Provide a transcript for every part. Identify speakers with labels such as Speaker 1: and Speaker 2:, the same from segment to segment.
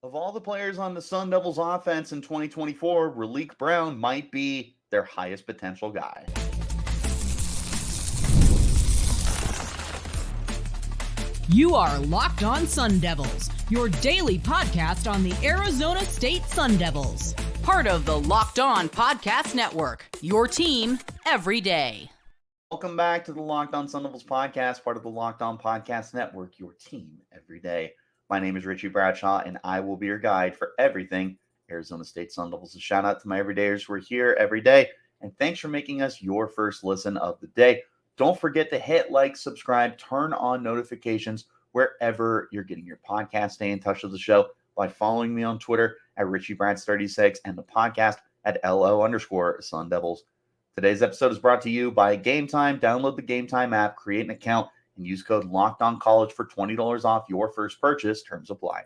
Speaker 1: Of all the players on the Sun Devils offense in 2024, Raleek Brown might be their highest potential guy.
Speaker 2: You are Locked On Sun Devils, your daily podcast on the Arizona State Sun Devils. Part of the Locked On Podcast Network, your team every day.
Speaker 1: Welcome back to the Locked On Sun Devils podcast, part of the Locked On Podcast Network, your team every day. My name is Richie Bradshaw, and I will be your guide for everything Arizona State Sun Devils. A shout out to my everydayers who are here every day, and thanks for making us your first listen of the day. Don't forget to hit like, subscribe, turn on notifications wherever you're getting your podcast. Stay in touch with the show by following me on Twitter at RichieBrads36 and the podcast at LO_Sun Devils. Today's episode is brought to you by Game Time. Download the Game Time app, create an account, and use code LOCKEDONCollege for $20 off your first purchase. Terms apply.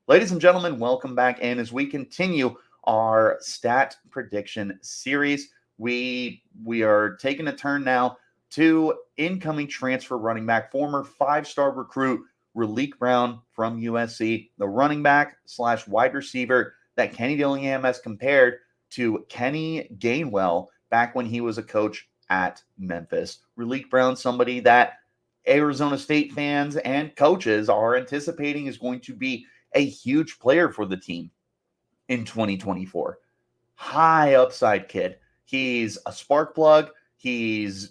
Speaker 1: Ladies and gentlemen, welcome back in as we continue our stat prediction series. We are taking a turn now to incoming transfer running back, former five-star recruit Raleek Brown from USC, the running back / wide receiver that Kenny Dillingham has compared to Kenny Gainwell back when he was a coach at Memphis. Raleek Brown, somebody that Arizona State fans and coaches are anticipating is going to be a huge player for the team in 2024. High upside kid. He's a spark plug. He's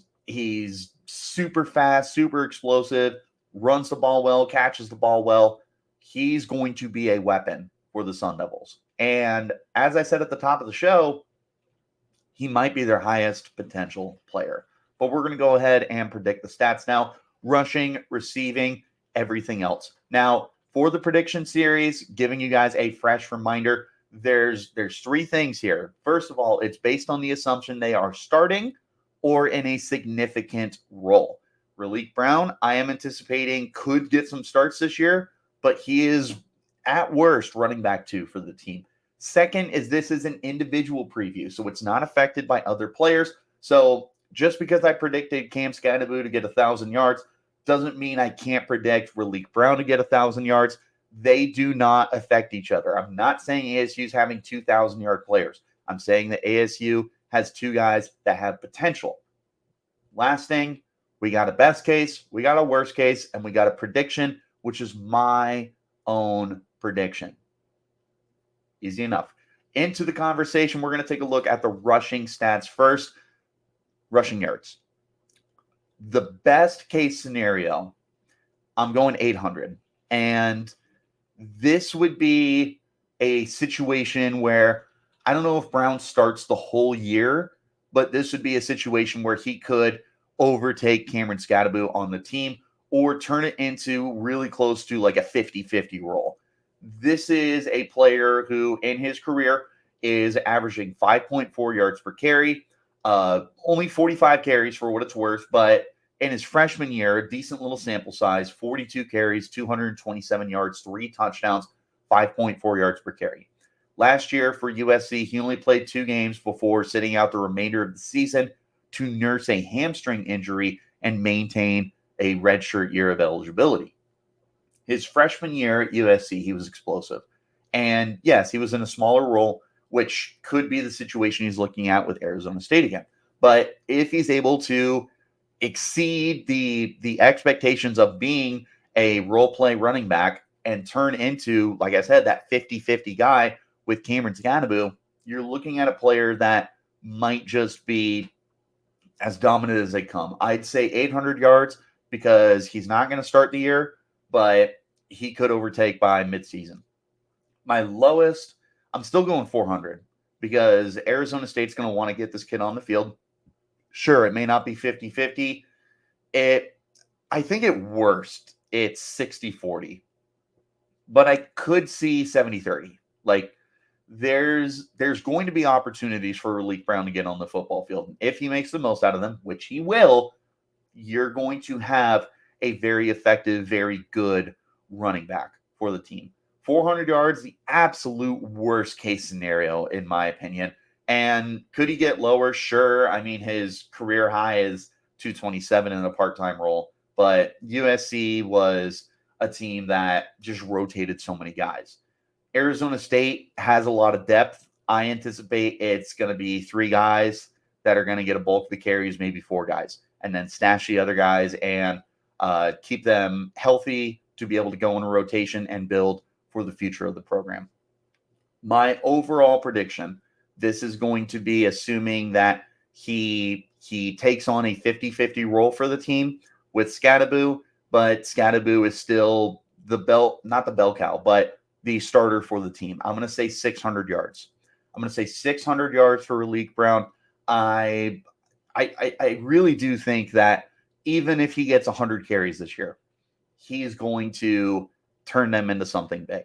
Speaker 1: super fast, super explosive, runs the ball well, catches the ball well. He's going to be a weapon for the Sun Devils. And as I said at the top of the show, he might be their highest potential player. But we're going to go ahead and predict the stats now. Rushing, receiving, everything else. Now, for the prediction series, giving you guys a fresh reminder, there's three things here. First of all, it's based on the assumption they are starting or in a significant role. Raleek Brown, I am anticipating could get some starts this year, but he is at worst running back 2 for the team. Second is this is an individual preview, so it's not affected by other players. So just because I predicted Cam Skattebo to get 1,000 yards doesn't mean I can't predict Raleek Brown to get 1,000 yards. They do not affect each other. I'm not saying ASU is having 2,000-yard players. I'm saying that ASU has two guys that have potential. Last thing, we got a best case, we got a worst case, and we got a prediction, which is my own prediction. Easy enough. Into the conversation, we're going to take a look at the rushing stats first. Rushing yards. The best case scenario, I'm going 800. And this would be a situation where I don't know if Brown starts the whole year, but this would be a situation where he could overtake Cameron Skattebo on the team or turn it into really close to like a 50-50 role. This is a player who in his career is averaging 5.4 yards per carry, only 45 carries for what it's worth, but in his freshman year, a decent little sample size, 42 carries, 227 yards, 3 touchdowns, 5.4 yards per carry. Last year for USC, he only played 2 games before sitting out the remainder of the season to nurse a hamstring injury and maintain a redshirt year of eligibility. His freshman year at USC, he was explosive. And yes, he was in a smaller role, which could be the situation he's looking at with Arizona State again. But if he's able to exceed the expectations of being a role play running back and turn into, like I said, that 50-50 guy with Cameron Skattebo, you're looking at a player that might just be as dominant as they come. I'd say 800 yards because he's not going to start the year, but he could overtake by midseason. My lowest, I'm still going 400 because Arizona State's going to want to get this kid on the field. Sure, it may not be 50-50. I think at worst, it's 60-40. But I could see 70-30. Like, there's going to be opportunities for Raleek Brown to get on the football field. If he makes the most out of them, which he will, you're going to have a very effective, very good running back for the team. 400 yards, the absolute worst case scenario, in my opinion. And could he get lower? Sure. I mean, his career high is 227 in a part-time role, but USC was a team that just rotated so many guys. Arizona State has a lot of depth. I anticipate it's going to be 3 guys that are going to get a bulk of the carries, maybe 4 guys, and then stash the other guys and keep them healthy to be able to go in a rotation and build for the future of the program. My overall prediction, this is going to be assuming that he takes on a 50-50 role for the team with Skattebo, but Skattebo is still not the bell cow, but the starter for the team. I'm going to say 600 yards. I'm going to say 600 yards for Raleek Brown. I really do think that even if he gets 100 carries this year, he's going to turn them into something big.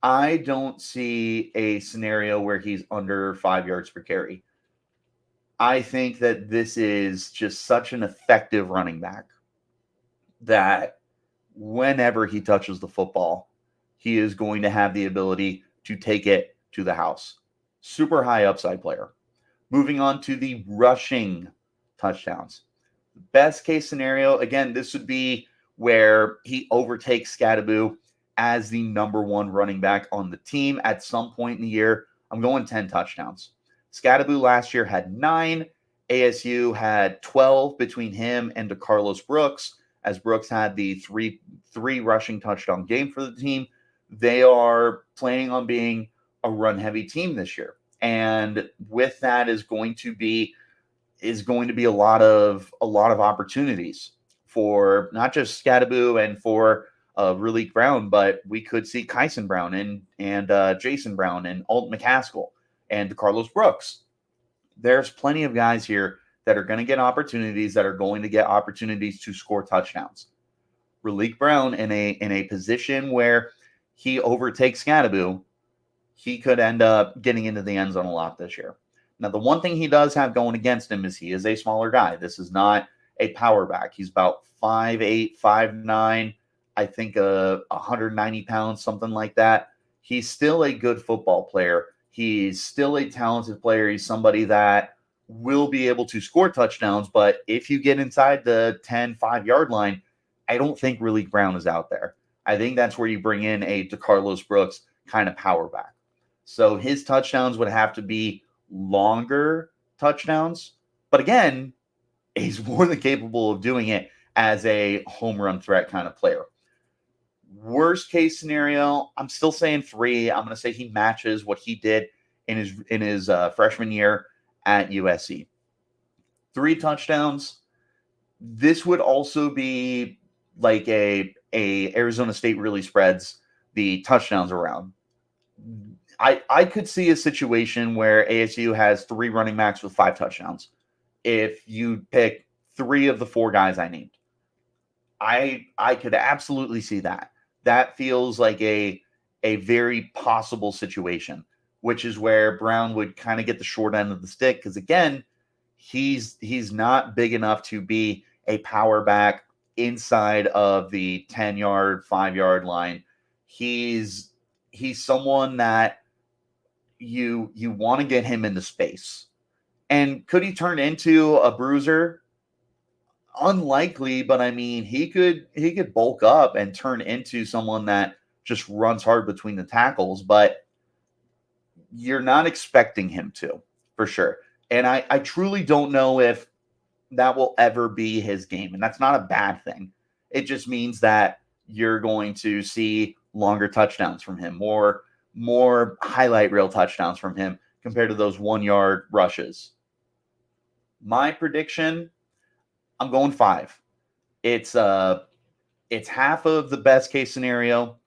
Speaker 1: I don't see a scenario where he's under 5 yards per carry. I think that this is just such an effective running back that whenever he touches the football, he is going to have the ability to take it to the house. Super high upside player. Moving on to the rushing touchdowns. Best case scenario, again, this would be where he overtakes Skattebo as the number 1 running back on the team at some point in the year. I'm going 10 touchdowns. Skattebo last year had 9. ASU had 12 between him and DeCarlos Brooks, as Brooks had the three rushing touchdown game for the team. They are planning on being a run-heavy team this year. And with that is going to be a lot of opportunities for not just Skattebo and for Raleek Brown, but we could see Kyson Brown and Jason Brown and Alt McCaskill and Carlos Brooks. There's plenty of guys here that are going to get opportunities, that are going to get opportunities to score touchdowns. Raleek Brown in a position where he overtakes Skattebo, he could end up getting into the end zone a lot this year. Now, the one thing he does have going against him is he is a smaller guy. This is not a power back. He's about 5'8", 5'9", I think 190 pounds, something like that. He's still a good football player. He's still a talented player. He's somebody that will be able to score touchdowns, but if you get inside the 10, 5-yard line, I don't think Raleek Brown is out there. I think that's where you bring in a DeCarlos Brooks kind of power back. So his touchdowns would have to be longer touchdowns. But again, he's more than capable of doing it as a home run threat kind of player. Worst case scenario, I'm still saying 3. I'm going to say he matches what he did in his freshman year at USC. 3 touchdowns. This would also be like a Arizona State really spreads the touchdowns around. I could see a situation where ASU has 3 running backs with 5 touchdowns. If you pick 3 of the 4 guys I named, I could absolutely see that. That feels like a very possible situation, which is where Brown would kind of get the short end of the stick. Because again, he's not big enough to be a power back inside of the 10-yard, 5-yard line. He's someone that you want to get him into space. And could he turn into a bruiser? Unlikely, but I mean, he could bulk up and turn into someone that just runs hard between the tackles, but you're not expecting him to, for sure. And I truly don't know if that will ever be his game. And that's not a bad thing. It just means that you're going to see longer touchdowns from him, more highlight reel touchdowns from him compared to those 1-yard rushes. My prediction, I'm going 5. It's half of the best case scenario.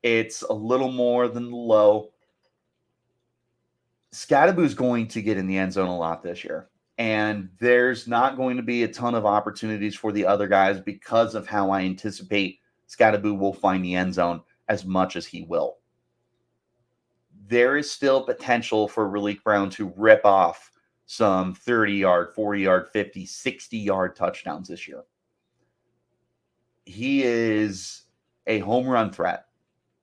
Speaker 1: It's a little more than the low. Skattebo's going to get in the end zone a lot this year. And there's not going to be a ton of opportunities for the other guys because of how I anticipate Skattebo will find the end zone as much as he will. There is still potential for Raleek Brown to rip off some 30-yard, 40-yard, 50, 60-yard touchdowns this year. He is a home run threat.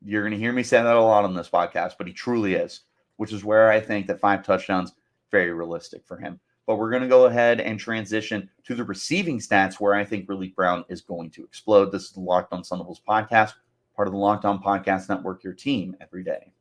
Speaker 1: You're going to hear me say that a lot on this podcast, but he truly is, which is where I think that 5 touchdowns, very realistic for him. But we're going to go ahead and transition to the receiving stats where I think Raleek Brown is going to explode. This is the Locked On Sun Devils podcast, part of the Locked On Podcast Network, your team every day.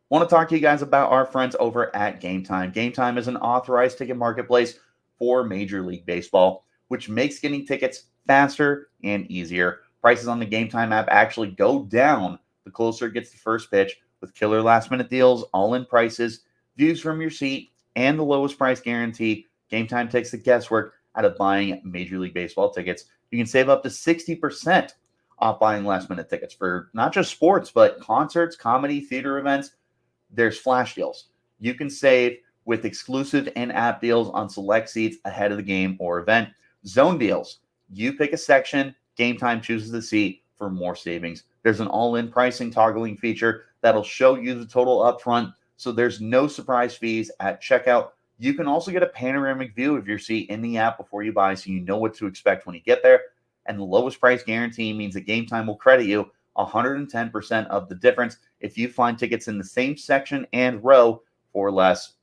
Speaker 1: Want to talk to you guys about our friends over at Game Time. Game Time is an authorized ticket marketplace for Major League Baseball, which makes getting tickets faster and easier. Prices on the Game Time app actually go down the closer it gets to first pitch, with killer last-minute deals, all-in prices, views from your seat, and the lowest price guarantee. Game Time takes the guesswork out of buying Major League Baseball tickets. You can save up to 60% off buying last-minute tickets for not just sports, but concerts, comedy, theater events. There's flash deals. You can save with exclusive in-app deals on select seats ahead of the game or event. Zone deals. You pick a section, Game Time chooses the seat for more savings. There's an all-in pricing toggling feature that'll show you the total upfront, so there's no surprise fees at checkout. You can also get a panoramic view of your seat in the app before you buy, so you know what to expect when you get there. And the lowest price guarantee means that Game Time will credit you 110% of the difference if you find tickets in the same section and row for less.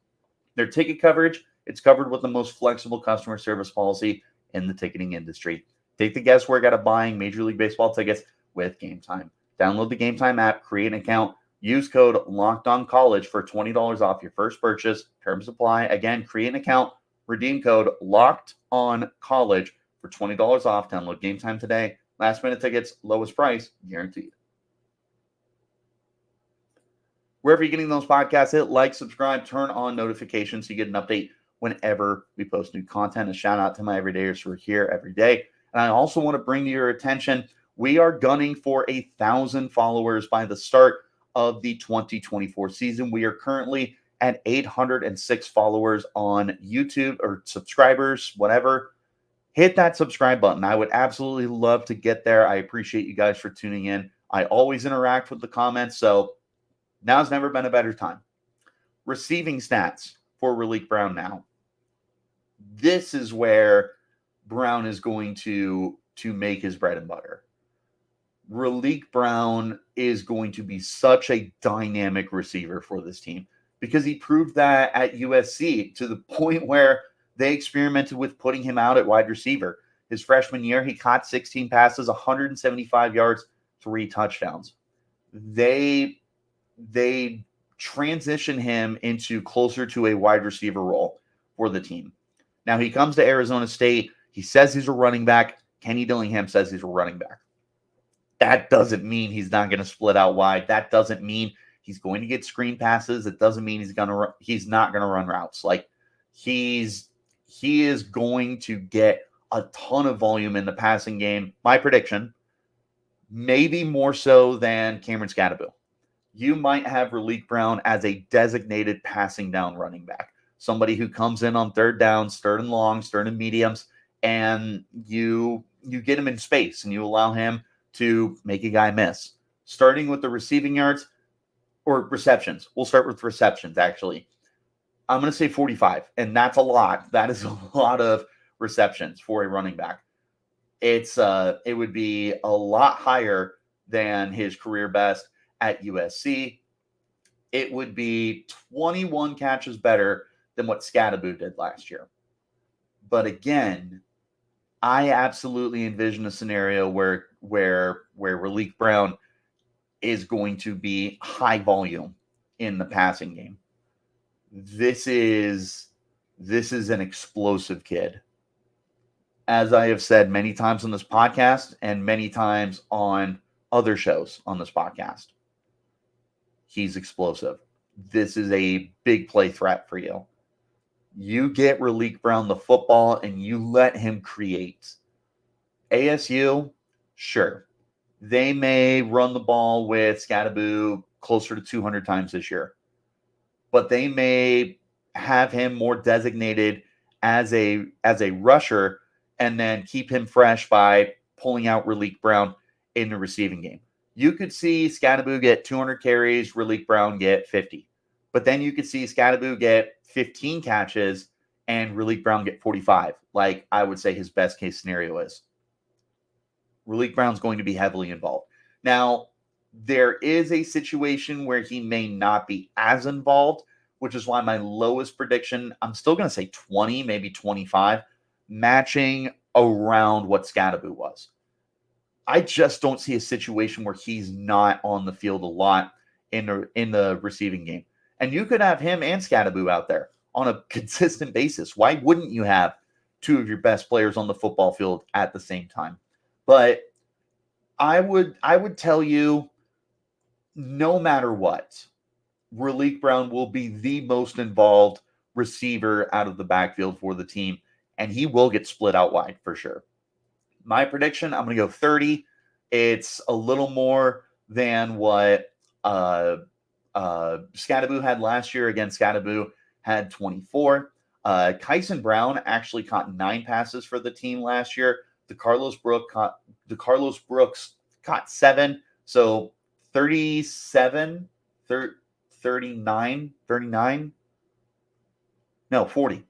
Speaker 1: Their ticket coverage, it's covered with the most flexible customer service policy in the ticketing industry. Take the guesswork out of buying Major League Baseball tickets with Game Time. Download the Game Time app, create an account, use code LOCKEDONCollege for $20 off your first purchase. Terms apply. Again, create an account, redeem code LOCKEDONCollege for $20 off. Download Game Time today. Last minute tickets, lowest price, guaranteed. Wherever you're getting those podcasts, hit like, subscribe, turn on notifications so you get an update whenever we post new content. A shout out to my everydayers who are here every day. And I also want to bring to your attention, we are gunning for 1,000 followers by the start of the 2024 season. We are currently at 806 followers on YouTube, or subscribers, whatever. Hit that subscribe button. I would absolutely love to get there. I appreciate you guys for tuning in. I always interact with the comments, so now's never been a better time. Receiving stats for Raleek Brown now. This is where Brown is going to make his bread and butter. Raleek Brown is going to be such a dynamic receiver for this team because he proved that at USC to the point where they experimented with putting him out at wide receiver. His freshman year, he caught 16 passes, 175 yards, 3 touchdowns. They transition him into closer to a wide receiver role for the team. Now, he comes to Arizona State. He says he's a running back. Kenny Dillingham says he's a running back. That doesn't mean he's not going to split out wide. That doesn't mean he's going to get screen passes. It doesn't mean he's not going to run routes. Like, he is going to get a ton of volume in the passing game. My prediction, maybe more so than Cameron Skattebo. You might have Raleek Brown as a designated passing down running back, somebody who comes in on third downs, third and longs, third and mediums, and you get him in space and you allow him to make a guy miss. Starting with the receiving yards or receptions. We'll start with receptions, actually. I'm going to say 45, and that's a lot. That is a lot of receptions for a running back. It would be a lot higher than his career best at USC. It would be 21 catches better than what Skattebo did last year. But again, I absolutely envision a scenario where Raleek Brown is going to be high volume in the passing game. This is an explosive kid. As I have said many times on this podcast and many times on other shows on this podcast, he's explosive. This is a big play threat for you. You get Raleek Brown the football and you let him create. ASU, sure. They may run the ball with Skattebo closer to 200 times this year. But they may have him more designated as a rusher and then keep him fresh by pulling out Raleek Brown in the receiving game. You could see Skattebo get 200 carries, Raleek Brown get 50. But then you could see Skattebo get 15 catches and Raleek Brown get 45, like I would say his best case scenario is. Raleek Brown's going to be heavily involved. Now, there is a situation where he may not be as involved, which is why my lowest prediction, I'm still going to say 20, maybe 25, matching around what Skattebo was. I just don't see a situation where he's not on the field a lot in the receiving game. And you could have him and Skattebo out there on a consistent basis. Why wouldn't you have two of your best players on the football field at the same time? But I would tell you, no matter what, Raleek Brown will be the most involved receiver out of the backfield for the team, and he will get split out wide for sure. My prediction, I'm going to go 30. It's a little more than what Skattebo had last year. Again, Skattebo had 24. Kyson Brown actually caught 9 passes for the team last year. DeCarlos Brooks caught 7. So 37, 39, no, 40.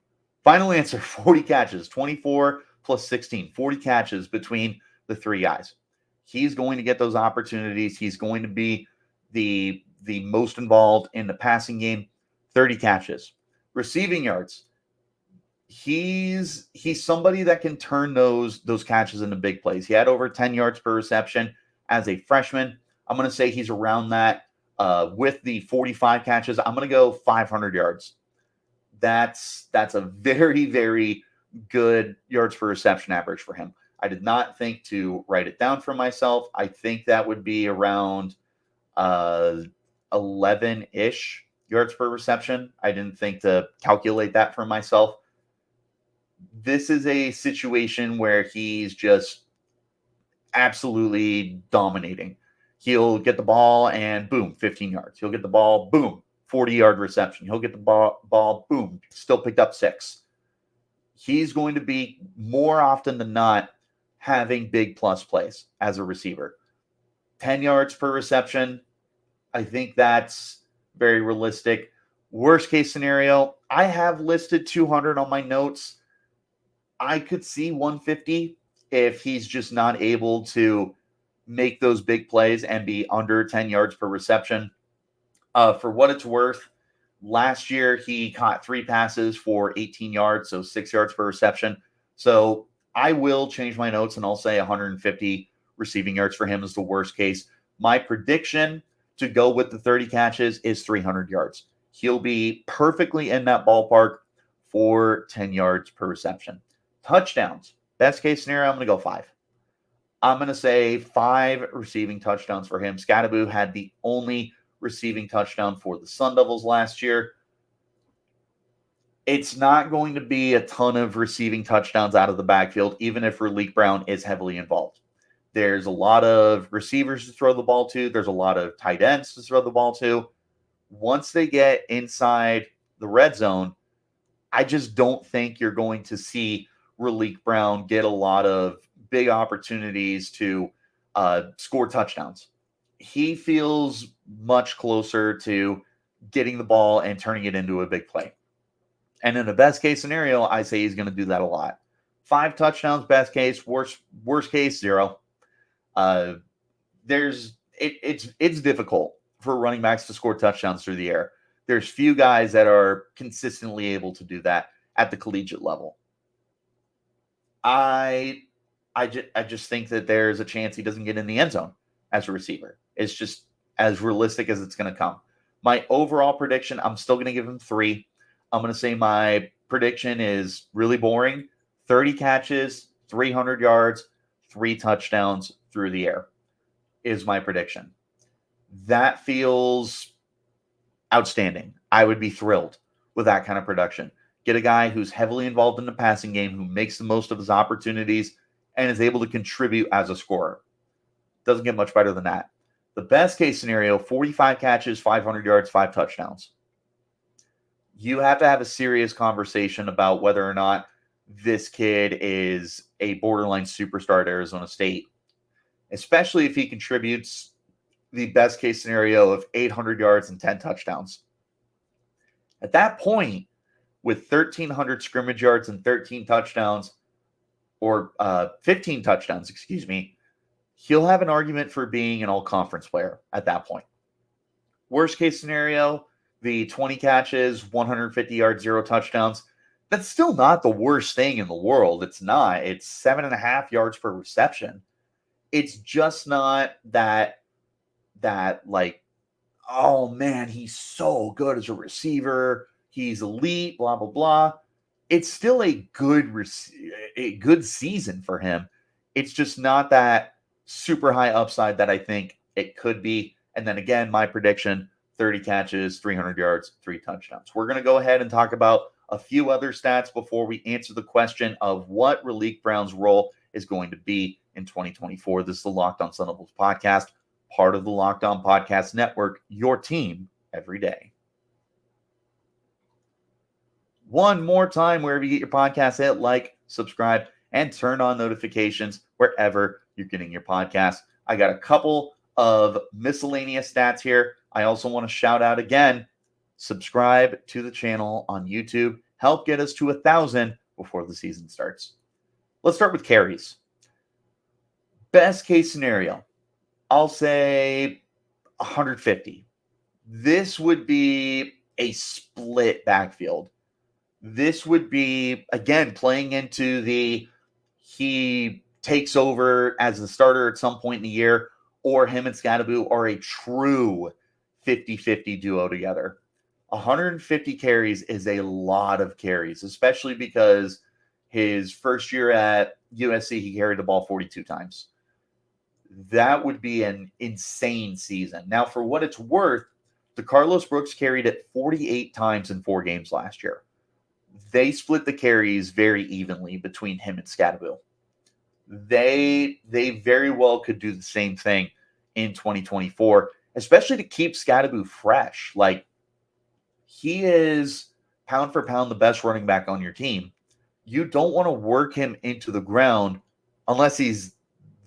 Speaker 1: Final answer, 40 catches, 24 plus 16, 40 catches between the 3 guys. He's going to get those opportunities. He's going to be the most involved in the passing game, 30 catches. Receiving yards, he's somebody that can turn those catches into big plays. He had over 10 yards per reception as a freshman. I'm going to say he's around that. With the 45 catches, I'm going to go 500 yards. That's a very, very good yards per reception average for him. I did not think to write it down for myself. I think that would be around 11-ish yards per reception. I didn't think to calculate that for myself. This is a situation where he's just absolutely dominating. He'll get the ball and boom, 15 yards. He'll get the ball, boom, 40-yard reception. He'll get the ball, boom, still picked up 6. He's going to be more often than not having big plus plays as a receiver. 10 yards per reception, I think that's very realistic. Worst case scenario, I have listed 200 on my notes. I could see 150 if he's just not able to make those big plays and be under 10 yards per reception. For what it's worth, last year he caught 3 passes for 18 yards, so 6 yards per reception. So I will change my notes and I'll say 150 receiving yards for him is the worst case. My prediction to go with the 30 catches is 300 yards. He'll be perfectly in that ballpark for 10 yards per reception. Touchdowns, best case scenario, I'm going to go 5. I'm going to say 5 receiving touchdowns for him. Skattebo had the only receiving touchdown for the Sun Devils last year. It's not going to be a ton of receiving touchdowns out of the backfield, even if Raleek Brown is heavily involved. There's a lot of receivers to throw the ball to. There's a lot of tight ends to throw the ball to. Once they get inside the red zone, I just don't think you're going to see Raleek Brown get a lot of big opportunities to score touchdowns. He feels much closer to getting the ball and turning it into a big play. And in the best case scenario, I say he's going to do that a lot. 5 touchdowns, best case. Worst case, 0. It's difficult for running backs to score touchdowns through the air. There's few guys that are consistently able to do that at the collegiate level. I just think that there's a chance he doesn't get in the end zone as a receiver. It's just as realistic as it's going to come. My overall prediction, I'm still going to give him 3. I'm going to say my prediction is really boring. 30 catches, 300 yards, 3 touchdowns through the air is my prediction. That feels outstanding. I would be thrilled with that kind of production. Get a guy who's heavily involved in the passing game, who makes the most of his opportunities, and is able to contribute as a scorer. Doesn't get much better than that. The best case scenario, 45 catches, 500 yards, 5 touchdowns. You have to have a serious conversation about whether or not this kid is a borderline superstar at Arizona State, especially if he contributes the best case scenario of 800 yards and 10 touchdowns. At that point, with 1,300 scrimmage yards and 13 touchdowns, or 15 touchdowns, he'll have an argument for being an all-conference player at that point. Worst case scenario, the 20 catches, 150 yards, 0 touchdowns. That's still not the worst thing in the world. It's not. It's 7.5 yards per reception. It's just not that like, oh man, he's so good as a receiver. He's elite, blah, blah, blah. It's still a good season for him. It's just not that super high upside that I think it could be. And then again, my prediction, 30 catches, 300 yards, 3 touchdowns. We're going to go ahead and talk about a few other stats before we answer the question of what Raleek Brown's role is going to be in 2024. This is the Locked On Sun Devils podcast, part of the Locked On Podcast Network, your team every day. One more time, wherever you get your podcast, hit like, subscribe, and turn on notifications wherever you're getting your podcast. I got a couple of miscellaneous stats here. I also want to shout out again, subscribe to the channel on YouTube. Help get us to 1,000 before the season starts. Let's start with carries. Best case scenario, I'll say 150. This would be a split backfield. This would be, again, playing into he takes over as the starter at some point in the year, or him and Skattebo are a true 50-50 duo together. 150 carries is a lot of carries, especially because his first year at USC, he carried the ball 42 times. That would be an insane season. Now, for what it's worth, DeCarlos Brooks carried it 48 times in 4 games last year. They split the carries very evenly between him and Skattebo. They very well could do the same thing in 2024, especially to keep Skattebo fresh. Like, he is pound for pound the best running back on your team. You don't want to work him into the ground unless he's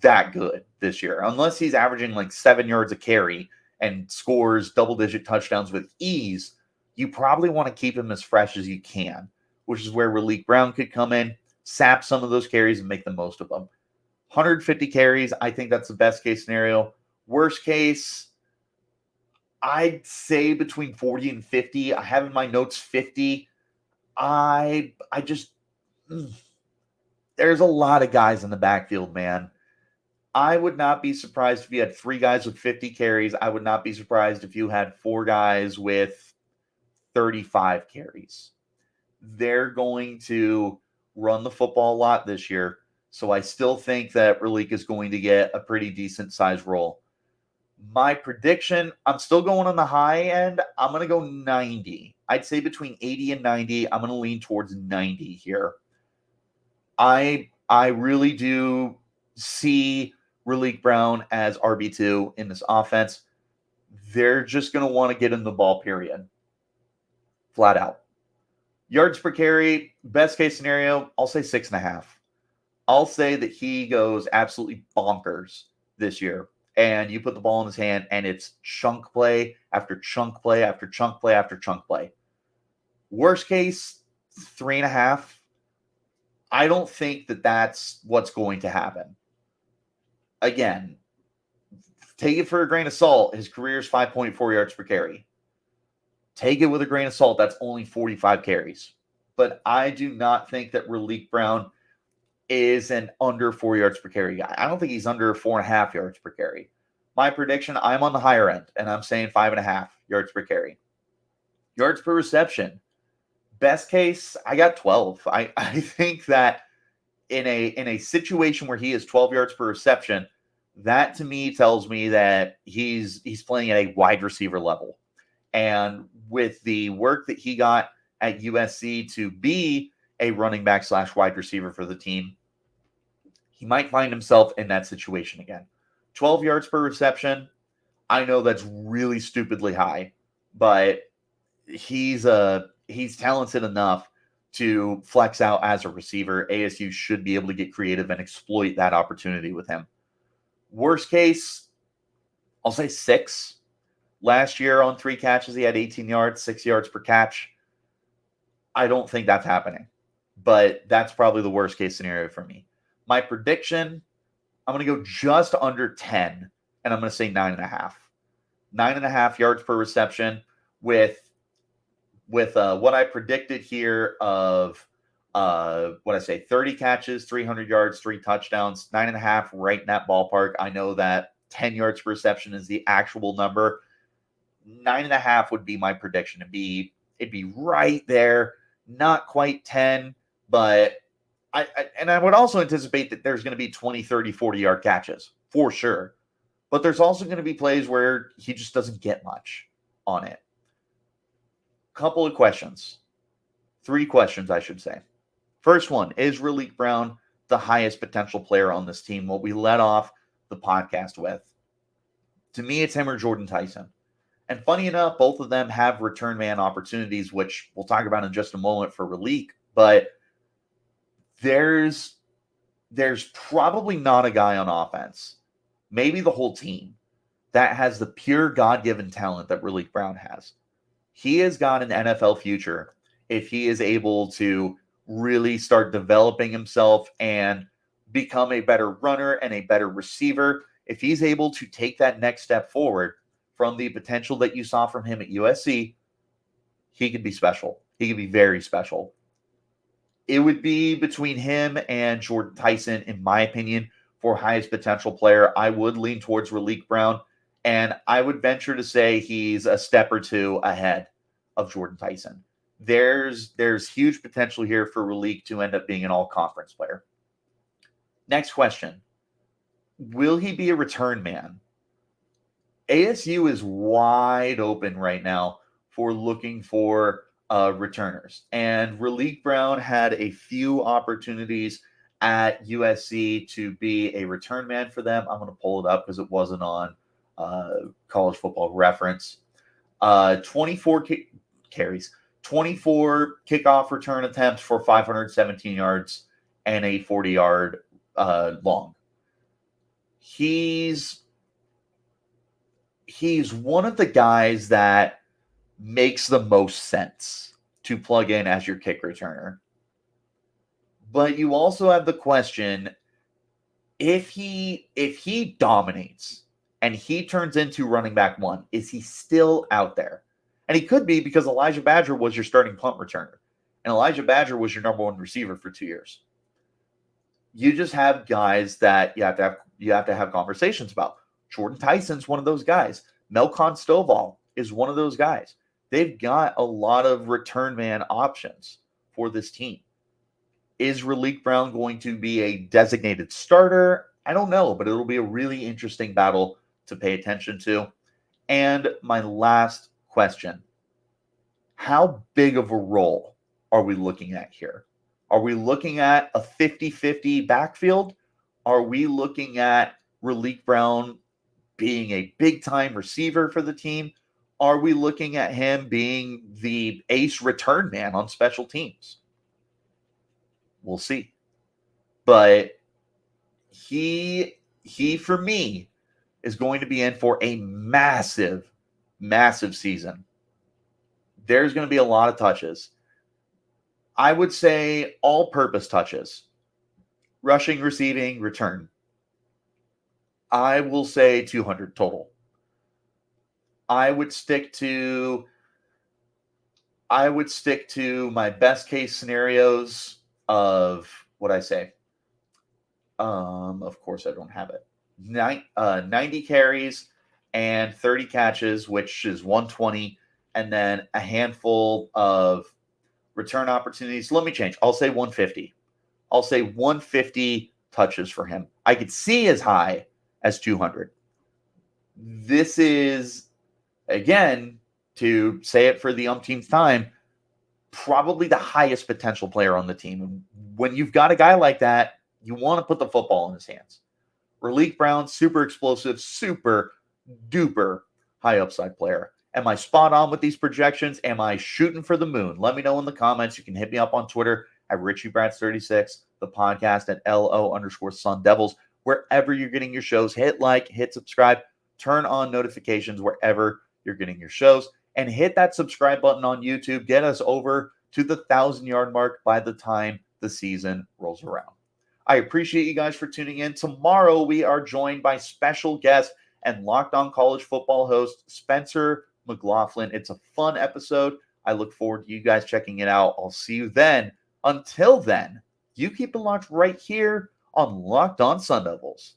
Speaker 1: that good this year, unless he's averaging like 7 yards a carry and scores double-digit touchdowns with ease. You probably want to keep him as fresh as you can, which is where Raleek Brown could come in, sap some of those carries, and make the most of them. 150 carries, I think that's the best case scenario. Worst case, I'd say between 40 and 50. I have in my notes 50. There's a lot of guys in the backfield, man. I would not be surprised if you had 3 guys with 50 carries. I would not be surprised if you had 4 guys with 35 carries. They're going to run the football a lot this year, so I still think that Raleek is going to get a pretty decent size role. My prediction, I'm still going on the high end. I'm going to go 90. I'd say between 80 and 90. I'm going to lean towards 90 here. I really do see Raleek Brown as RB2 in this offense. They're just going to want to get in the ball, period. Flat out. Yards per carry, best case scenario, I'll say 6.5. I'll say that he goes absolutely bonkers this year. And you put the ball in his hand, and it's chunk play after chunk play after chunk play after chunk play. Worst case, 3.5. I don't think that that's what's going to happen. Again, take it for a grain of salt. His career is 5.4 yards per carry. Take it with a grain of salt. That's only 45 carries. But I do not think that Raleek Brown is an under 4 yards per carry guy. I don't think he's under 4.5 yards per carry. My prediction, I'm on the higher end, and I'm saying 5.5 yards per carry. Yards per reception, best case, I got 12. I think that in a situation where he is 12 yards per reception, that to me tells me that he's playing at a wide receiver level. And with the work that he got at USC to be a running back / wide receiver for the team, he might find himself in that situation again. 12 yards per reception, I know that's really stupidly high, but he's talented enough to flex out as a receiver. ASU should be able to get creative and exploit that opportunity with him. Worst case, I'll say 6. Last year on 3 catches, he had 18 yards, 6 yards per catch. I don't think that's happening, but that's probably the worst case scenario for me. My prediction, I'm going to go just under 10, and I'm going to say 9.5. 9.5 yards per reception with what I predicted here of 30 catches, 300 yards, 3 touchdowns, 9.5, right in that ballpark. I know that 10 yards per reception is the actual number. 9.5 would be my prediction. It'd be right there, not quite 10, but I would also anticipate that there's going to be 20, 30, 40-yard catches for sure. But there's also going to be plays where he just doesn't get much on it. Couple of questions. 3 questions, I should say. First one, is Raleek Brown the highest potential player on this team? What we led off the podcast with. To me, it's him or Jordan Tyson. And funny enough, both of them have return man opportunities, which we'll talk about in just a moment for Raleek. But there's probably not a guy on offense, maybe the whole team, that has the pure God-given talent that Raleek Brown has. He has got an NFL future if he is able to really start developing himself and become a better runner and a better receiver. If he's able to take that next step forward from the potential that you saw from him at USC, he could be special. He could be very special. It would be between him and Jordan Tyson, in my opinion, for highest potential player. I would lean towards Raleek Brown, and I would venture to say he's a step or two ahead of Jordan Tyson. There's huge potential here for Raleek to end up being an all-conference player. Next question. Will he be a return man? ASU is wide open right now for looking for returners. And Raleek Brown had a few opportunities at USC to be a return man for them. I'm going to pull it up because it wasn't on College Football Reference. 24 carries, 24 kickoff return attempts for 517 yards and a 40-yard long. He's one of the guys that makes the most sense to plug in as your kick returner. But you also have the question, if he dominates and he turns into running back 1, is he still out there? And he could be, because Elijah Badger was your starting punt returner. And Elijah Badger was your number 1 receiver for 2 years. You just have guys that you have to have conversations about. Jordan Tyson's one of those guys. Melcon Stovall is one of those guys. They've got a lot of return man options for this team. Is Raleek Brown going to be a designated starter? I don't know, but it'll be a really interesting battle to pay attention to. And my last question, how big of a role are we looking at here? Are we looking at a 50-50 backfield? Are we looking at Raleek Brown being a big-time receiver for the team? Are we looking at him being the ace return man on special teams? We'll see. But he for me is going to be in for a massive, massive season. There's going to be a lot of touches. I would say all-purpose touches. Rushing, receiving, return. I will say 200 total. I would stick to my best case scenarios of what I say. Of course, I don't have it. 90 carries and 30 catches, which is 120, and then a handful of return opportunities. Let me change. I'll say 150. I'll say 150 touches for him. I could see as high as 200. This is, again, to say it for the umpteenth time, probably the highest potential player on the team. When you've got a guy like that, you want to put the football in his hands. Raleek Brown, super explosive, super duper high upside player. Am I spot on with these projections? Am I shooting for the moon? Let me know in the comments. You can hit me up on Twitter at RichieBrats36, the podcast at LO_SunDevils. Wherever you're getting your shows, hit like, hit subscribe, turn on notifications wherever you're getting your shows, and hit that subscribe button on YouTube. Get us over to the 1,000-yard mark by the time the season rolls around. I appreciate you guys for tuning in. Tomorrow, we are joined by special guest and Locked On College Football host Spencer McLaughlin. It's a fun episode. I look forward to you guys checking it out. I'll see you then Until then, you keep it locked right here on Locked On Sun Devils.